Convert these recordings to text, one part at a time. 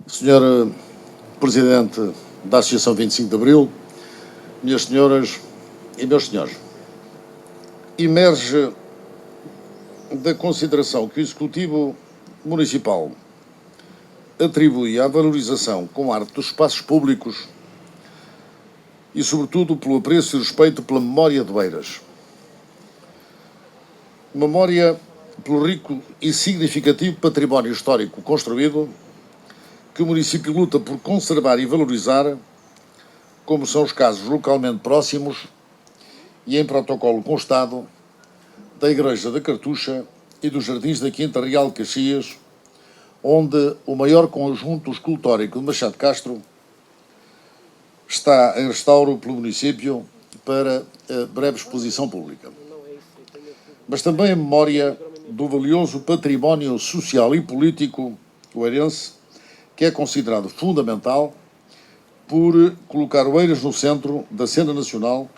Senhor Presidente da Associação 25 de Abril, minhas senhoras e meus senhores, emerge da consideração que o Executivo Municipal atribui à valorização com arte dos espaços públicos e, sobretudo, pelo apreço e respeito pela memória de Oeiras. Memória pelo rico e significativo património histórico construído que o município luta por conservar e valorizar, como são os casos localmente próximos e em protocolo constado da Igreja da Cartucha e dos Jardins da Quinta Real de Caxias, onde o maior conjunto escultórico de Machado de Castro está em restauro pelo município para breve exposição pública. Mas também a memória do valioso património social e político oeirense, que é considerado fundamental por colocar Oeiras no centro da cena nacional,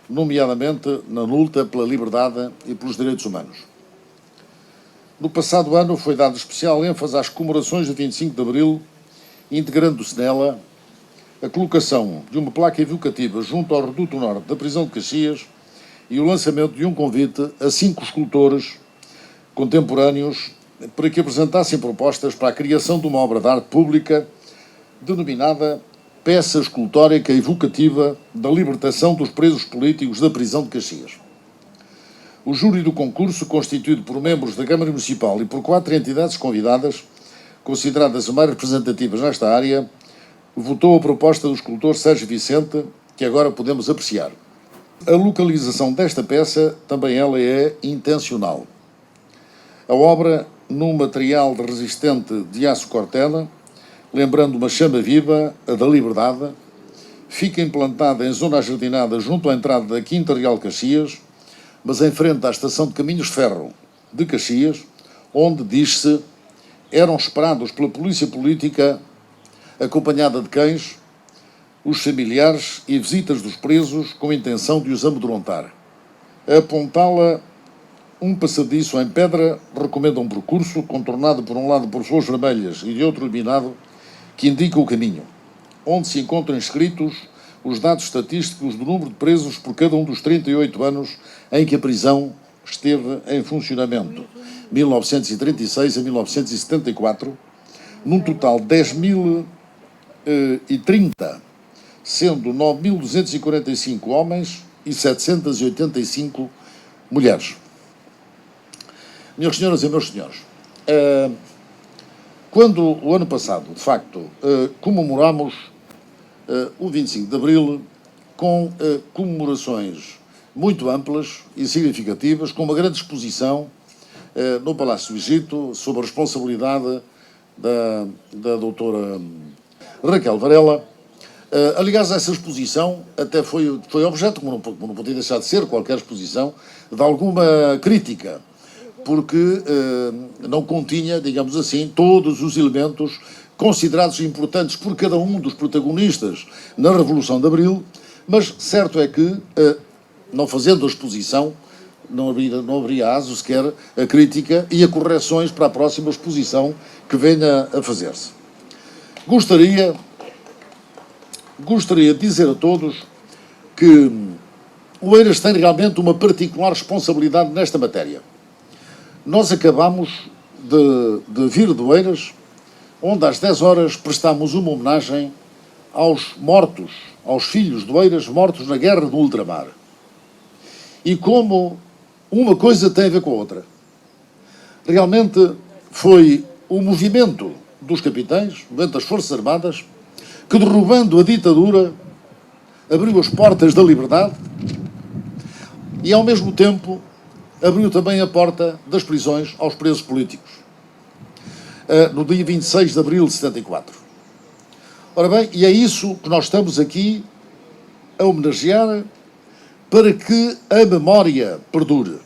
nomeadamente na luta pela liberdade e pelos direitos humanos. No passado ano foi dado especial ênfase às comemorações de 25 de Abril, integrando-se nela a colocação de uma placa evocativa junto ao reduto norte da prisão de Caxias e o lançamento de um convite a 5 escultores contemporâneos para que apresentassem propostas para a criação de uma obra de arte pública denominada Peça Escultórica Evocativa da Libertação dos Presos Políticos da Prisão de Caxias. O júri do concurso, constituído por membros da Câmara Municipal e por 4 entidades convidadas, consideradas as mais representativas nesta área, votou a proposta do escultor Sérgio Vicente, que agora podemos apreciar. A localização desta peça, também ela é intencional. A obra, num material resistente de aço cortena, lembrando uma chama viva, a da liberdade, fica implantada em zona ajardinada junto à entrada da Quinta Real de Caxias, mas em frente à estação de caminhos de ferro de Caxias, onde, diz-se, eram esperados pela polícia política, acompanhada de cães, os familiares e visitas dos presos com a intenção de os amedrontar. A apontá-la um passadiço em pedra recomenda um percurso contornado por um lado por flores vermelhas e de outro iluminado que indica o caminho, onde se encontram inscritos os dados estatísticos do número de presos por cada um dos 38 anos em que a prisão esteve em funcionamento, 1936 a 1974, num total de 10.030, sendo 9.245 homens e 785 mulheres. Minhas senhoras e meus senhores, quando o ano passado, de facto, comemoramos o 25 de Abril com comemorações muito amplas e significativas, com uma grande exposição no Palácio do Egito, sob a responsabilidade da doutora Raquel Varela. Aliás, essa exposição até foi objeto, como não podia deixar de ser qualquer exposição, de alguma crítica, porque não continha, digamos assim, todos os elementos considerados importantes por cada um dos protagonistas na Revolução de Abril, mas certo é que, não fazendo a exposição, não haveria aso sequer a crítica e a correções para a próxima exposição que venha a fazer-se. Gostaria de dizer a todos que o Oeiras tem realmente uma particular responsabilidade nesta matéria. Nós acabamos de vir de Oeiras, onde às 10 horas prestámos uma homenagem aos mortos, aos filhos de Oeiras mortos na Guerra do Ultramar. E como uma coisa tem a ver com a outra. Realmente foi o movimento dos capitães, o movimento das Forças Armadas, que, derrubando a ditadura, abriu as portas da liberdade e, ao mesmo tempo, abriu também a porta das prisões aos presos políticos, no dia 26 de abril de 74. Ora bem, e é isso que nós estamos aqui a homenagear para que a memória perdure.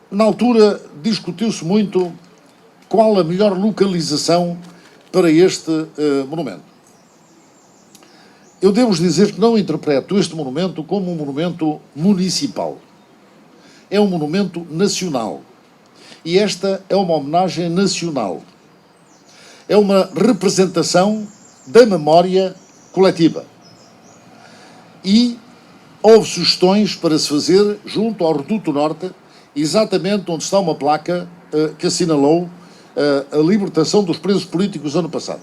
Na altura, discutiu-se muito qual a melhor localização para este monumento. Eu devo dizer que não interpreto este monumento como um monumento municipal. É um monumento nacional. E esta é uma homenagem nacional. é uma representação da memória coletiva. E houve sugestões para se fazer junto ao Reduto Norte, exatamente onde está uma placa que assinalou a libertação dos presos políticos ano passado.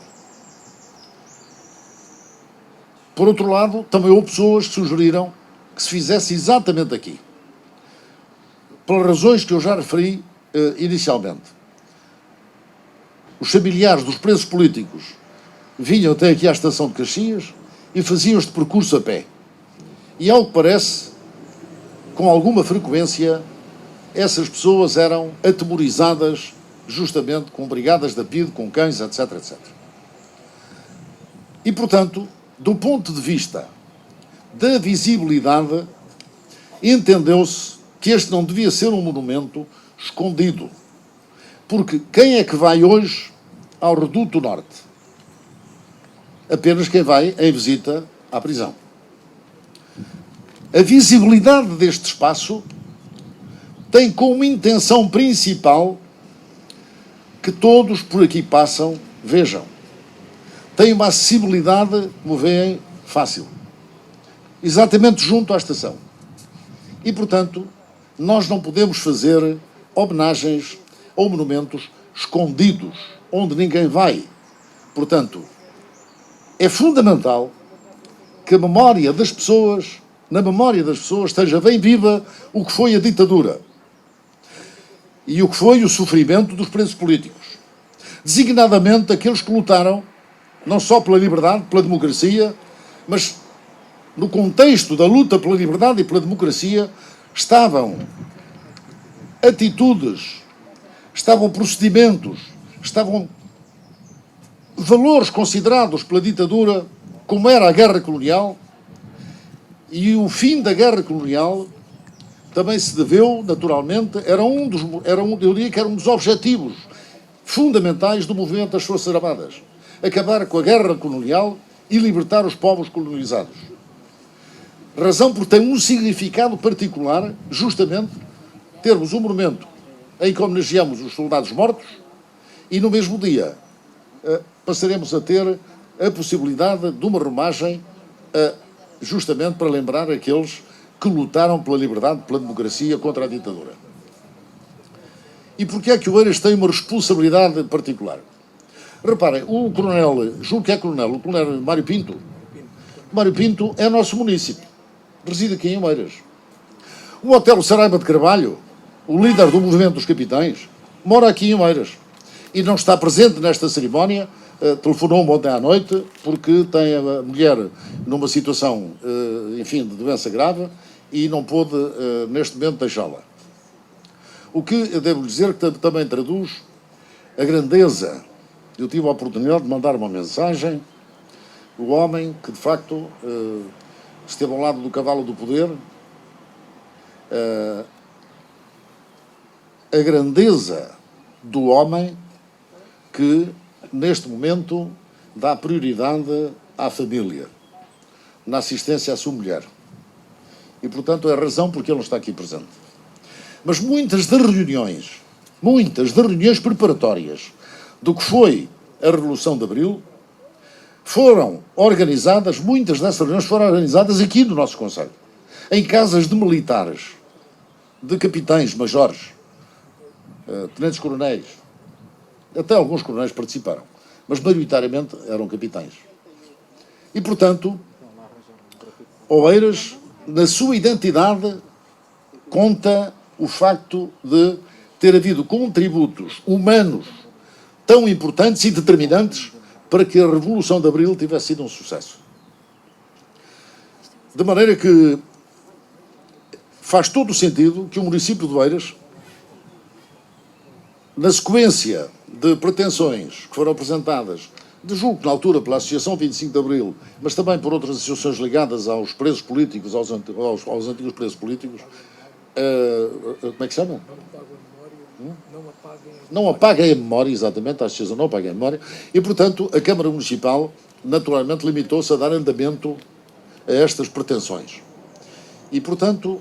Por outro lado, também houve pessoas que sugeriram que se fizesse exatamente aqui, pelas razões que eu já referi inicialmente. Os familiares dos presos políticos vinham até aqui à estação de Caxias e faziam este percurso a pé. E, ao que parece, com alguma frequência, essas pessoas eram atemorizadas justamente com brigadas da PIDE, com cães, etc, etc. E, portanto, do ponto de vista da visibilidade, entendeu-se que este não devia ser um monumento escondido. Porque quem é que vai hoje ao Reduto Norte? Apenas quem vai em visita à prisão. A visibilidade deste espaço tem como intenção principal que todos por aqui passam, vejam. Tem uma acessibilidade, como veem, fácil. Exatamente junto à estação. E, portanto, nós não podemos fazer homenagens ou monumentos escondidos, onde ninguém vai. Portanto, é fundamental que na memória das pessoas esteja bem viva o que foi a ditadura e o que foi o sofrimento dos presos políticos. Designadamente aqueles que lutaram não só pela liberdade, pela democracia, mas no contexto da luta pela liberdade e pela democracia estavam atitudes, estavam procedimentos, estavam valores considerados pela ditadura, como era a guerra colonial, e o fim da guerra colonial também se deveu, naturalmente, eu diria que era um dos objetivos fundamentais do movimento das Forças Armadas. Acabar com a guerra colonial e libertar os povos colonizados. Razão porque tem um significado particular, justamente, termos um monumento em que homenageamos os soldados mortos e, no mesmo dia, passaremos a ter a possibilidade de uma romagem justamente para lembrar aqueles que lutaram pela liberdade, pela democracia, contra a ditadura. E porquê é que o Oeiras tem uma responsabilidade particular? Reparem, o coronel, julgo que é coronel, o coronel Mário Pinto. Mário Pinto é nosso munícipe, reside aqui em Oeiras. O Otelo Saraiva de Carvalho, o líder do movimento dos capitães, mora aqui em Oeiras e não está presente nesta cerimónia. Telefonou-me ontem à noite porque tem a mulher numa situação, enfim, de doença grave e não pôde, neste momento, deixá-la. O que eu devo dizer que também traduz a grandeza. Eu tive a oportunidade de mandar uma mensagem, o homem que, de facto, esteve ao lado do cavalo do poder, a grandeza do homem que, neste momento, dá prioridade à família, na assistência à sua mulher. E, portanto, é a razão porque ele não está aqui presente. Mas muitas das reuniões preparatórias do que foi a Revolução de Abril foram organizadas, muitas dessas reuniões foram organizadas aqui no nosso concelho, em casas de militares, de capitães, majores, tenentes-coronéis, até alguns coronéis participaram, mas maioritariamente eram capitães. E, portanto, Oeiras, na sua identidade, conta o facto de ter havido contributos humanos tão importantes e determinantes para que a Revolução de Abril tivesse sido um sucesso. De maneira que faz todo o sentido que o município de Oeiras, na sequência de pretensões que foram apresentadas, de julgo na altura pela Associação 25 de Abril, mas também por outras associações ligadas aos presos políticos, aos antigos presos políticos, como é que se chama? Não apaguem a memória, exatamente, a Associação não apaguem a memória, e, portanto, a Câmara Municipal, naturalmente, limitou-se a dar andamento a estas pretensões. E, portanto,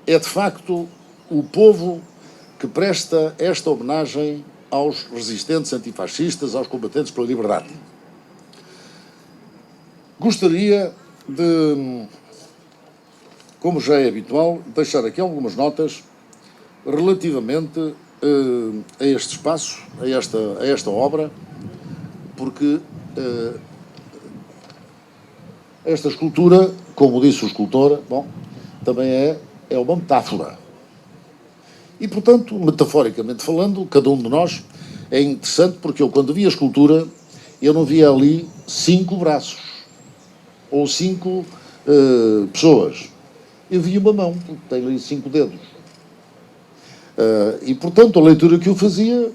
é de facto o povo que presta esta homenagem aos resistentes antifascistas, aos combatentes pela liberdade. Gostaria de, como já é habitual, deixar aqui algumas notas relativamente a este espaço, a esta obra, porque esta escultura, como disse o escultor, bom, também é uma metáfora. E, portanto, metaforicamente falando, cada um de nós é interessante, porque eu, quando vi a escultura, eu não via ali 5 braços ou 5 pessoas. Eu vi uma mão, porque tem ali 5 dedos. E, portanto, a leitura que eu fazia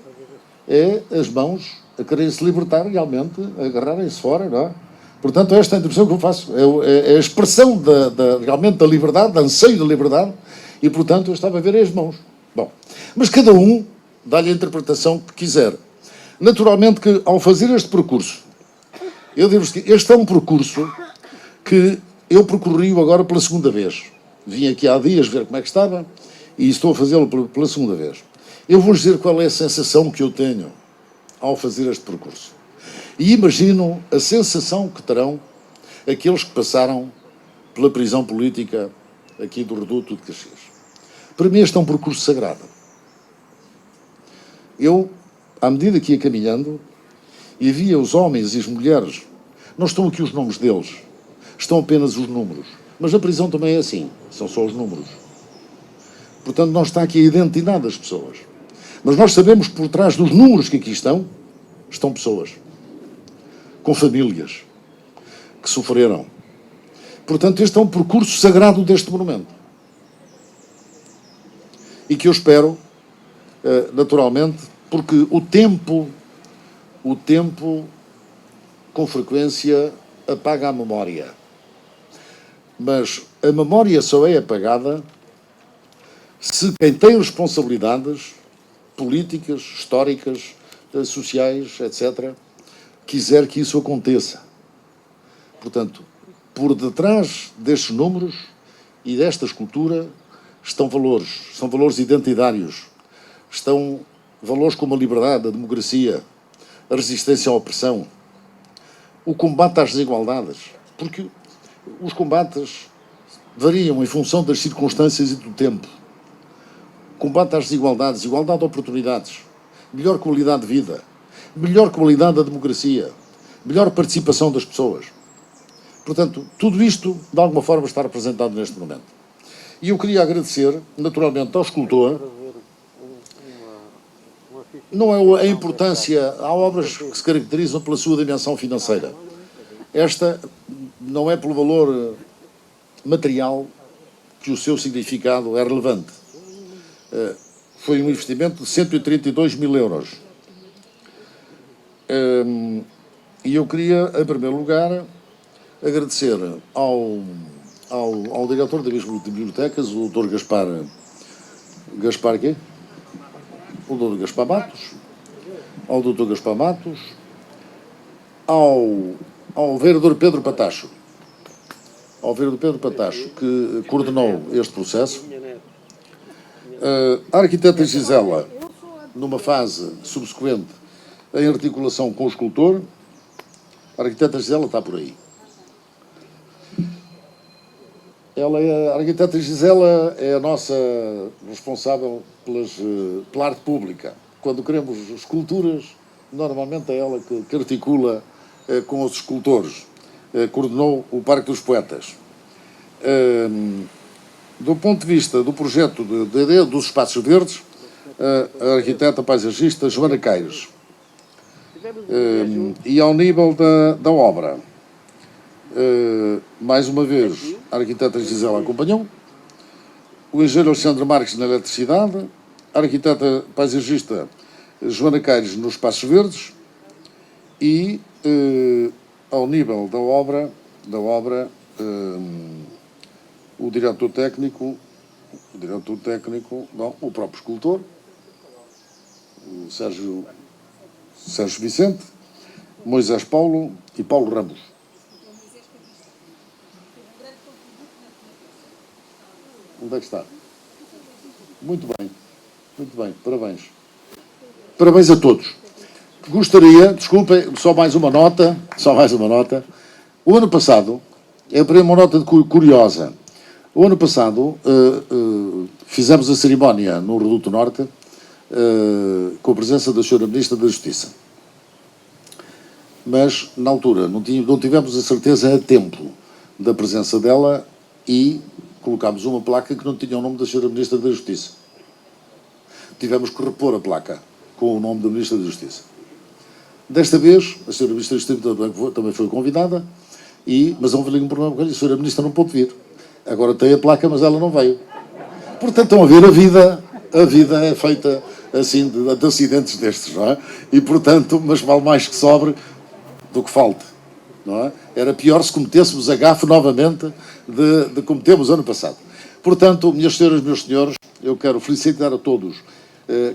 é as mãos a quererem se libertar realmente, a agarrarem-se fora, não é? Portanto, esta é a interpretação que eu faço. É a expressão realmente da liberdade, da anseio da liberdade, e, portanto, eu estava a ver as mãos. Bom, mas cada um dá-lhe a interpretação que quiser. Naturalmente que, ao fazer este percurso, eu devo-vos que este é um percurso que eu percorri agora pela segunda vez. Vim aqui há dias ver como é que estava e estou a fazê-lo pela segunda vez. Eu vou-vos dizer qual é a sensação que eu tenho ao fazer este percurso. E imagino a sensação que terão aqueles que passaram pela prisão política aqui do Reduto de Caxias. Para mim este é um percurso sagrado. Eu, à medida que ia caminhando, e via os homens e as mulheres, não estão aqui os nomes deles, estão apenas os números. Mas a prisão também é assim, são só os números. Portanto, não está aqui a identidade das pessoas. Mas nós sabemos que por trás dos números que aqui estão pessoas, com famílias, que sofreram. Portanto, este é um percurso sagrado deste monumento. E que eu espero, naturalmente, porque o tempo, com frequência, apaga a memória. Mas a memória só é apagada se quem tem responsabilidades políticas, históricas, sociais, etc., quiser que isso aconteça. Portanto, por detrás destes números e desta escultura estão valores identitários, estão valores como a liberdade, a democracia, a resistência à opressão, o combate às desigualdades, porque os combates variam em função das circunstâncias e do tempo. Combate às desigualdades, igualdade de oportunidades, melhor qualidade de vida, melhor qualidade da democracia, melhor participação das pessoas. Portanto, tudo isto, de alguma forma, está representado neste momento. E eu queria agradecer, naturalmente, ao escultor. Não é a importância, há obras que se caracterizam pela sua dimensão financeira. Esta não é pelo valor material que o seu significado é relevante. Foi um investimento de 132 mil euros. E eu queria, em primeiro lugar, agradecer ao diretor das bibliotecas, o Dr. Gaspar quê? O Dr. Gaspar Matos, ao Dr. Gaspar Matos, ao vereador Pedro Patacho, que coordenou este processo, a arquiteta Gisela, numa fase subsequente, em articulação com o escultor. A arquiteta Gisela está por aí. A arquiteta Gisela é a nossa responsável pela arte pública. Quando queremos esculturas, normalmente é ela que articula com os escultores. Coordenou o Parque dos Poetas. Do ponto de vista do projeto dos espaços verdes, a arquiteta paisagista Joana Caires. E ao nível da obra, mais uma vez, a arquiteta Gisela acompanhou, o engenheiro Alexandre Marques na eletricidade, a arquiteta paisagista Joana Caires nos espaços verdes e, ao nível da obra, o diretor técnico, não, o próprio escultor, o Sérgio Vicente, Moisés Paulo e Paulo Ramos. Onde é que está? Muito bem, parabéns. Parabéns a todos. Gostaria, desculpem, só mais uma nota. O ano passado, é para uma nota curiosa. O ano passado, fizemos a cerimónia no Reduto Norte, com a presença da Sra. Ministra da Justiça. Mas, na altura, não tivemos a certeza a tempo da presença dela e colocámos uma placa que não tinha o nome da Sra. Ministra da Justiça. Tivemos que repor a placa com o nome da Ministra da Justiça. Desta vez, a Sra. Ministra da Justiça também foi convidada, mas houve ali um problema com a Sra. Ministra não pôde vir. Agora tem a placa, mas ela não veio. Portanto, estão a ver, a vida é feita assim de acidentes destes, não é? E, portanto, mas vale mais que sobre do que falte, não é? Era pior se cometêssemos a gafe novamente de cometemos ano passado. Portanto, minhas senhoras, meus senhores, eu quero felicitar a todos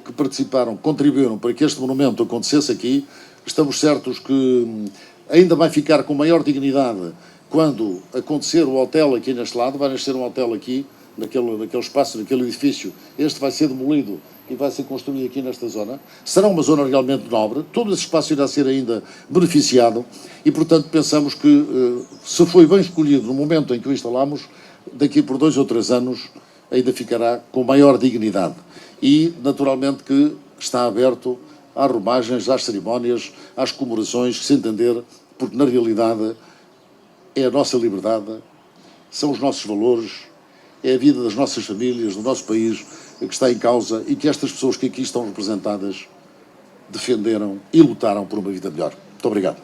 que participaram, contribuíram para que este monumento acontecesse aqui. Estamos certos que ainda vai ficar com maior dignidade quando acontecer o hotel aqui neste lado. Vai nascer um hotel aqui, naquele espaço, naquele edifício. Este vai ser demolido e vai ser construído aqui nesta zona. Será uma zona realmente nobre. Todo esse espaço irá ser ainda beneficiado e, portanto, pensamos que, se foi bem escolhido no momento em que o instalamos, daqui por 2 ou 3 anos ainda ficará com maior dignidade. E, naturalmente, que está aberto às romagens, às cerimónias, às comemorações, que se entender, porque, na realidade, é a nossa liberdade, são os nossos valores, é a vida das nossas famílias, do nosso país, que está em causa e que estas pessoas que aqui estão representadas defenderam e lutaram por uma vida melhor. Muito obrigado.